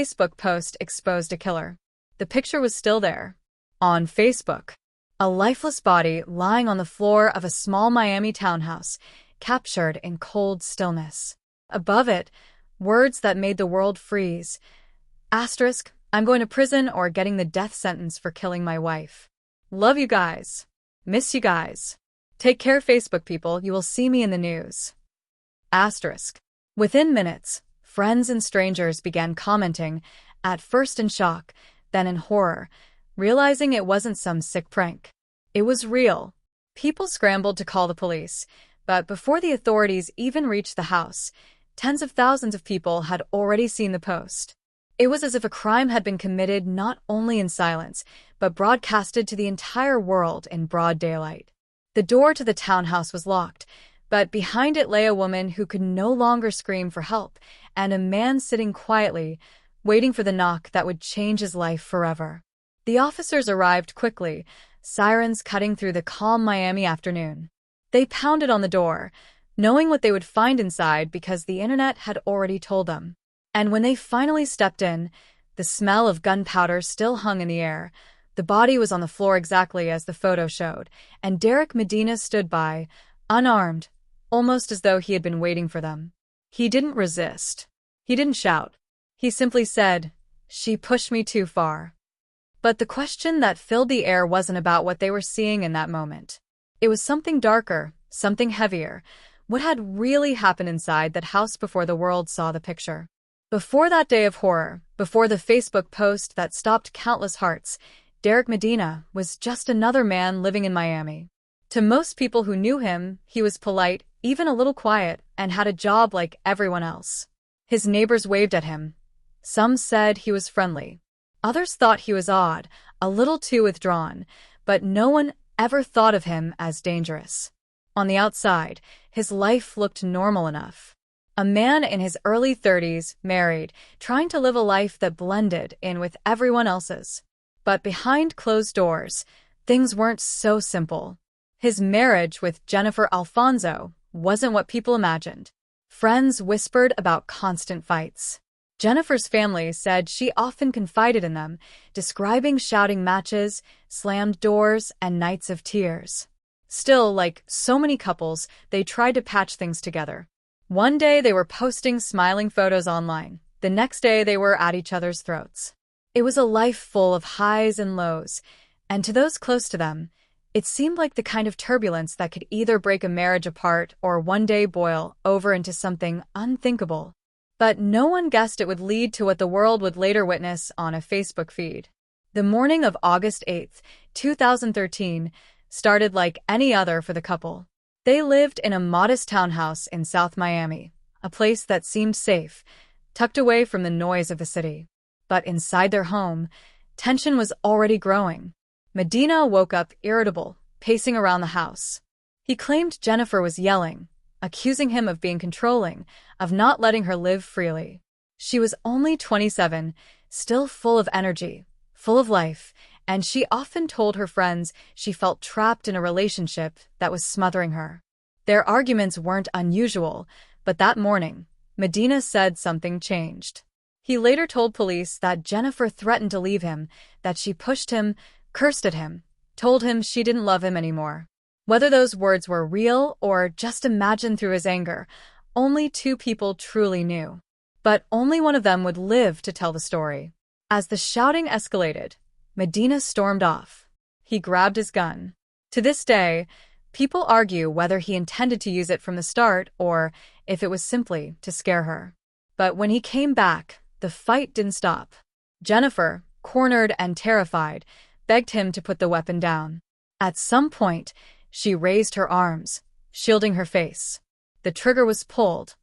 Facebook post exposed a killer. The picture was still there. On Facebook. A lifeless body lying on the floor of a small Miami townhouse, captured in cold stillness. Above it, words that made the world freeze. Asterisk, I'm going to prison or getting the death sentence for killing my wife. Love you guys. Miss you guys. Take care, Facebook people. You will see me in the news. Asterisk. Within minutes, friends and strangers began commenting, at first in shock, then in horror, realizing it wasn't some sick prank. It was real. People scrambled to call the police, but before the authorities even reached the house, tens of thousands of people had already seen the post. It was as if a crime had been committed not only in silence, but broadcasted to the entire world in broad daylight. The door to the townhouse was locked, but behind it lay a woman who could no longer scream for help, and a man sitting quietly, waiting for the knock that would change his life forever. The officers arrived quickly, sirens cutting through the calm Miami afternoon. They pounded on the door, knowing what they would find inside because the internet had already told them. And when they finally stepped in, the smell of gunpowder still hung in the air. The body was on the floor exactly as the photo showed, and Derek Medina stood by, unarmed, almost as though he had been waiting for them. He didn't resist. He didn't shout. He simply said, "She pushed me too far." But the question that filled the air wasn't about what they were seeing in that moment. It was something darker, something heavier. What had really happened inside that house before the world saw the picture? Before that day of horror, before the Facebook post that stopped countless hearts, Derek Medina was just another man living in Miami. To most people who knew him, he was polite, even a little quiet, and had a job like everyone else. His neighbors waved at him. Some said he was friendly. Others thought he was odd, a little too withdrawn, but no one ever thought of him as dangerous. On the outside, his life looked normal enough. A man in his early 30s, married, trying to live a life that blended in with everyone else's. But behind closed doors, things weren't so simple. His marriage with Jennifer Alfonso wasn't what people imagined. Friends whispered about constant fights. Jennifer's family said she often confided in them, describing shouting matches, slammed doors, and nights of tears. Still, like so many couples, they tried to patch things together. One day they were posting smiling photos online. The next day they were at each other's throats. It was a life full of highs and lows, and to those close to them, it seemed like the kind of turbulence that could either break a marriage apart or one day boil over into something unthinkable. But no one guessed it would lead to what the world would later witness on a Facebook feed. The morning of August 8, 2013, started like any other for the couple. They lived in a modest townhouse in South Miami, a place that seemed safe, tucked away from the noise of the city. But inside their home, tension was already growing. Medina woke up irritable, pacing around the house. He claimed Jennifer was yelling, accusing him of being controlling, of not letting her live freely. She was only 27, still full of energy, full of life, and she often told her friends she felt trapped in a relationship that was smothering her. Their arguments weren't unusual, but that morning, Medina said something changed. He later told police that Jennifer threatened to leave him, that she pushed him, cursed at him, told him she didn't love him anymore. Whether those words were real or just imagined through his anger, only two people truly knew. But only one of them would live to tell the story. As the shouting escalated, Medina stormed off. He grabbed his gun. To this day, people argue whether he intended to use it from the start or if it was simply to scare her. But when he came back, the fight didn't stop. Jennifer, cornered and terrified, begged him to put the weapon down. At some point, she raised her arms, shielding her face. The trigger was pulled.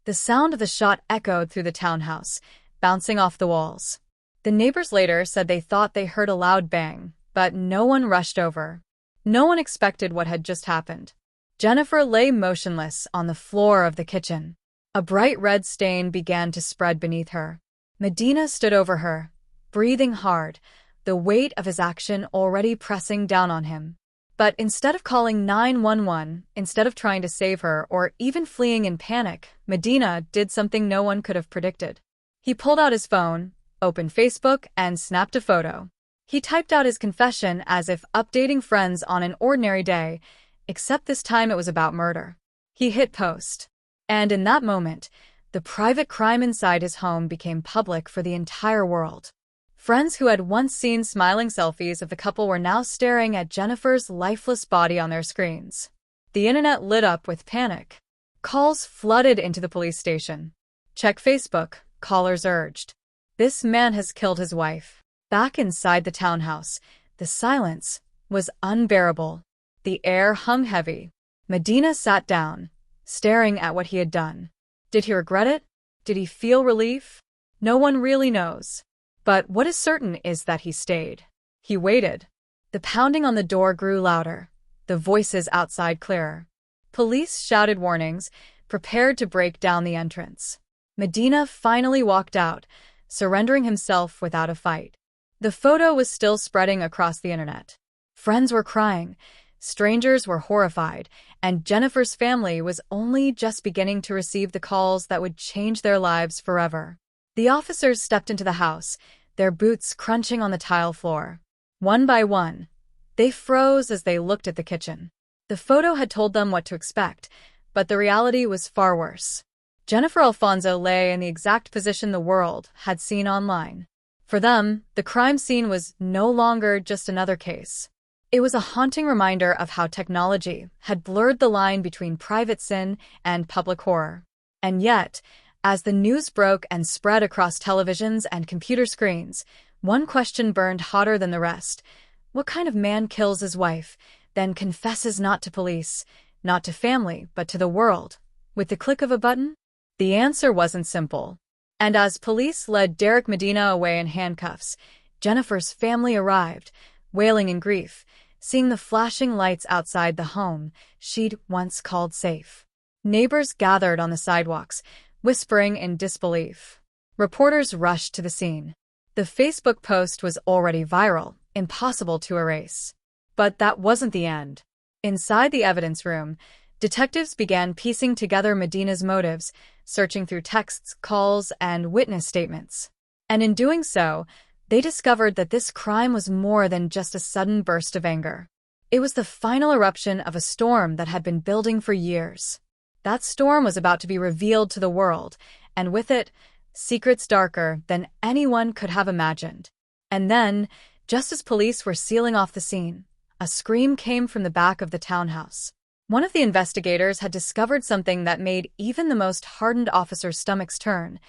The sound of the shot echoed through the townhouse, bouncing off the walls. The neighbors later said they thought they heard a loud bang, but no one rushed over. No one expected what had just happened. Jennifer lay motionless on the floor of the kitchen. A bright red stain began to spread beneath her. Medina stood over her, breathing hard, the weight of his action already pressing down on him. But instead of calling 911, instead of trying to save her or even fleeing in panic, Medina did something no one could have predicted. He pulled out his phone, opened Facebook, and snapped a photo. He typed out his confession as if updating friends on an ordinary day, except this time it was about murder. He hit post. And in that moment, the private crime inside his home became public for the entire world. Friends who had once seen smiling selfies of the couple were now staring at Jennifer's lifeless body on their screens. The internet lit up with panic. Calls flooded into the police station. "Check Facebook," callers urged. "This man has killed his wife." Back inside the townhouse, the silence was unbearable. The air hung heavy. Medina sat down, staring at what he had done. Did he regret it? Did he feel relief? No one really knows. But what is certain is that he stayed. He waited. The pounding on the door grew louder, the voices outside clearer. Police shouted warnings, prepared to break down the entrance. Medina finally walked out, surrendering himself without a fight. The photo was still spreading across the internet. Friends were crying, strangers were horrified, and Jennifer's family was only just beginning to receive the calls that would change their lives forever. The officers stepped into the house, their boots crunching on the tile floor. One by one, they froze as they looked at the kitchen. The photo had told them what to expect, but the reality was far worse. Jennifer Alfonso lay in the exact position the world had seen online. For them, the crime scene was no longer just another case. It was a haunting reminder of how technology had blurred the line between private sin and public horror. And yet, as the news broke and spread across televisions and computer screens, one question burned hotter than the rest. What kind of man kills his wife, then confesses not to police, not to family, but to the world, with the click of a button? The answer wasn't simple. And as police led Derek Medina away in handcuffs, Jennifer's family arrived, wailing in grief, seeing the flashing lights outside the home she'd once called safe. Neighbors gathered on the sidewalks, whispering in disbelief. Reporters rushed to the scene. The Facebook post was already viral, impossible to erase. But that wasn't the end. Inside the evidence room, detectives began piecing together Medina's motives, searching through texts, calls, and witness statements. And in doing so, they discovered that this crime was more than just a sudden burst of anger. It was the final eruption of a storm that had been building for years. That storm was about to be revealed to the world, and with it, secrets darker than anyone could have imagined. And then, just as police were sealing off the scene, a scream came from the back of the townhouse. One of the investigators had discovered something that made even the most hardened officer's stomachs turn,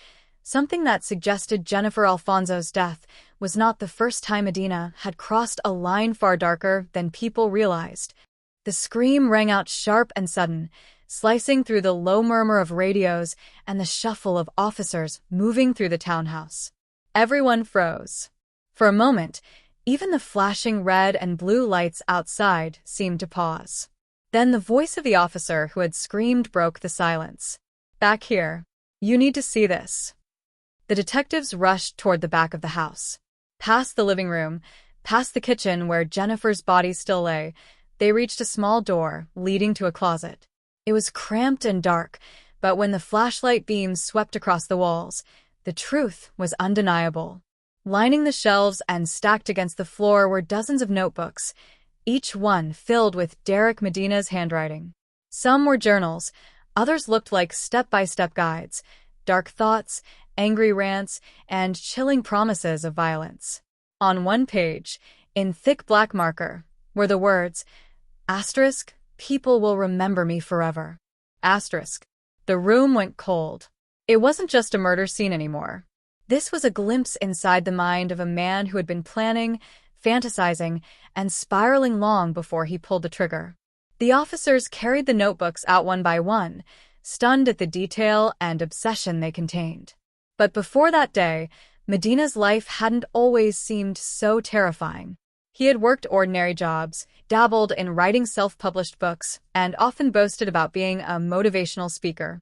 something that suggested Jennifer Alfonso's death was not the first time Medina had crossed a line far darker than people realized. The scream rang out sharp and sudden, slicing through the low murmur of radios and the shuffle of officers moving through the townhouse. Everyone froze. For a moment, even the flashing red and blue lights outside seemed to pause. Then the voice of the officer who had screamed broke the silence. "Back here. You need to see this." The detectives rushed toward the back of the house. Past the living room, past the kitchen where Jennifer's body still lay, they reached a small door leading to a closet. It was cramped and dark, but when the flashlight beams swept across the walls, the truth was undeniable. Lining the shelves and stacked against the floor were dozens of notebooks, each one filled with Derek Medina's handwriting. Some were journals, others looked like step-by-step guides, dark thoughts, angry rants, and chilling promises of violence. On one page, in thick black marker, were the words, "Asterisk, people will remember me forever." Asterisk. The room went cold. It wasn't just a murder scene anymore. This was a glimpse inside the mind of a man who had been planning, fantasizing, and spiraling long before he pulled the trigger. The officers carried the notebooks out one by one, stunned at the detail and obsession they contained. But before that day, Medina's life hadn't always seemed so terrifying. He had worked ordinary jobs, dabbled in writing self-published books, and often boasted about being a motivational speaker.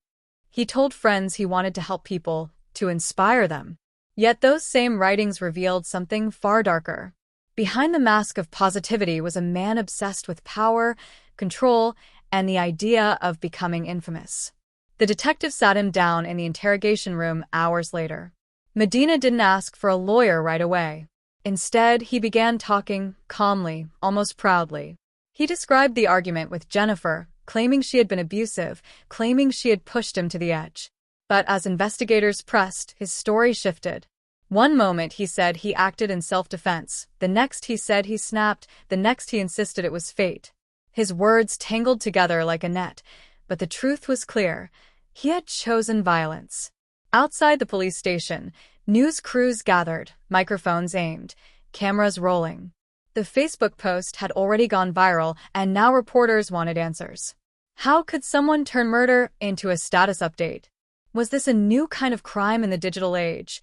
He told friends he wanted to help people, to inspire them. Yet those same writings revealed something far darker. Behind the mask of positivity was a man obsessed with power, control, and the idea of becoming infamous. The detective sat him down in the interrogation room hours later. Medina didn't ask for a lawyer right away. Instead, he began talking calmly, almost proudly. He described the argument with Jennifer, claiming she had been abusive, claiming she had pushed him to the edge. But as investigators pressed, his story shifted. One moment he said he acted in self-defense, the next he said he snapped, the next he insisted it was fate. His words tangled together like a net, but the truth was clear. He had chosen violence. Outside the police station, news crews gathered, microphones aimed, cameras rolling. The Facebook post had already gone viral, and now reporters wanted answers. How could someone turn murder into a status update? Was this a new kind of crime in the digital age?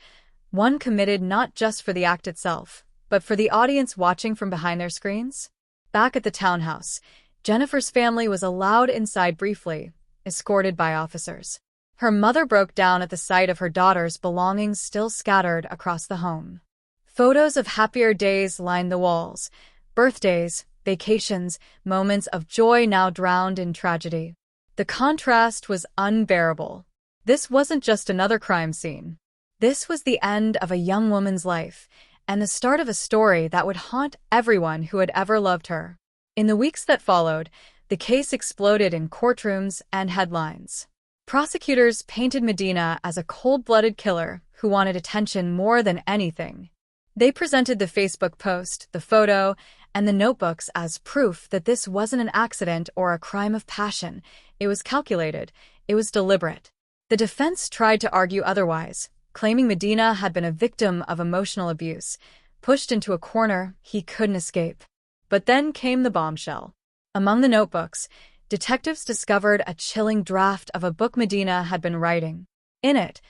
One committed not just for the act itself, but for the audience watching from behind their screens? Back at the townhouse, Jennifer's family was allowed inside briefly, escorted by officers. Her mother broke down at the sight of her daughter's belongings still scattered across the home. Photos of happier days lined the walls. Birthdays, vacations, moments of joy now drowned in tragedy. The contrast was unbearable. This wasn't just another crime scene. This was the end of a young woman's life, and the start of a story that would haunt everyone who had ever loved her. In the weeks that followed, the case exploded in courtrooms and headlines. Prosecutors painted Medina as a cold-blooded killer who wanted attention more than anything. They presented the Facebook post, the photo, and the notebooks as proof that this wasn't an accident or a crime of passion. It was calculated. It was deliberate. The defense tried to argue otherwise, claiming Medina had been a victim of emotional abuse, pushed into a corner he couldn't escape. But then came the bombshell. Among the notebooks, detectives discovered a chilling draft of a book Medina had been writing. In it,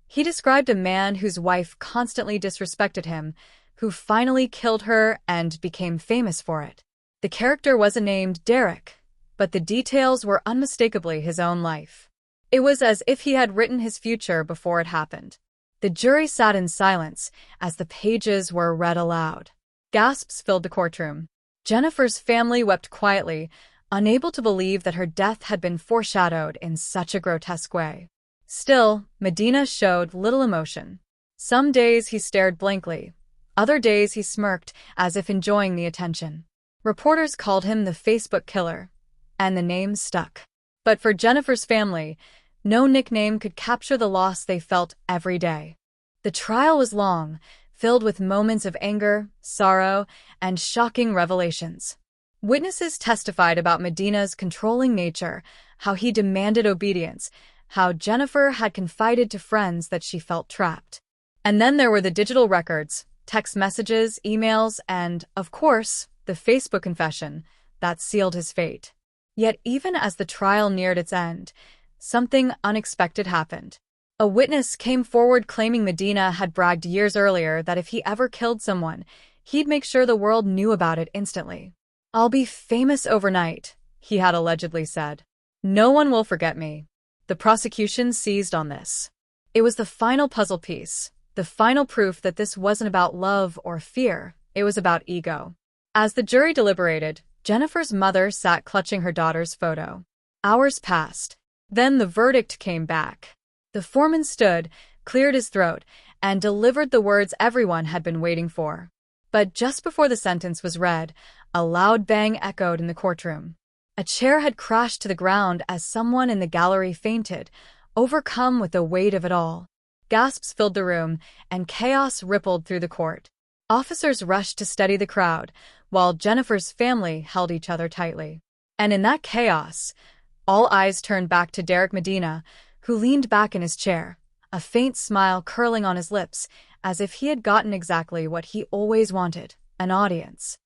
he described a man whose wife constantly disrespected him, who finally killed her and became famous for it. The character wasn't named Derek, but the details were unmistakably his own life. It was as if he had written his future before it happened. The jury sat in silence as the pages were read aloud. Gasps filled the courtroom. Jennifer's family wept quietly, unable to believe that her death had been foreshadowed in such a grotesque way. Still, Medina showed little emotion. Some days he stared blankly. Other days he smirked, as if enjoying the attention. Reporters called him the Facebook killer, and the name stuck. But for Jennifer's family, no nickname could capture the loss they felt every day. The trial was long, filled with moments of anger, sorrow, and shocking revelations. Witnesses testified about Medina's controlling nature, how he demanded obedience, how Jennifer had confided to friends that she felt trapped. And then there were the digital records, text messages, emails, and, of course, the Facebook confession that sealed his fate. Yet even as the trial neared its end, something unexpected happened. A witness came forward claiming Medina had bragged years earlier that if he ever killed someone, he'd make sure the world knew about it instantly. "I'll be famous overnight," he had allegedly said. "No one will forget me." The prosecution seized on this. It was the final puzzle piece, the final proof that this wasn't about love or fear, it was about ego. As the jury deliberated, Jennifer's mother sat clutching her daughter's photo. Hours passed. Then the verdict came back. The foreman stood, cleared his throat, and delivered the words everyone had been waiting for. But just before the sentence was read, a loud bang echoed in the courtroom. A chair had crashed to the ground as someone in the gallery fainted, overcome with the weight of it all. Gasps filled the room, and chaos rippled through the court. Officers rushed to steady the crowd, while Jennifer's family held each other tightly. And in that chaos, all eyes turned back to Derek Medina, who leaned back in his chair, a faint smile curling on his lips, as if he had gotten exactly what he always wanted, an audience.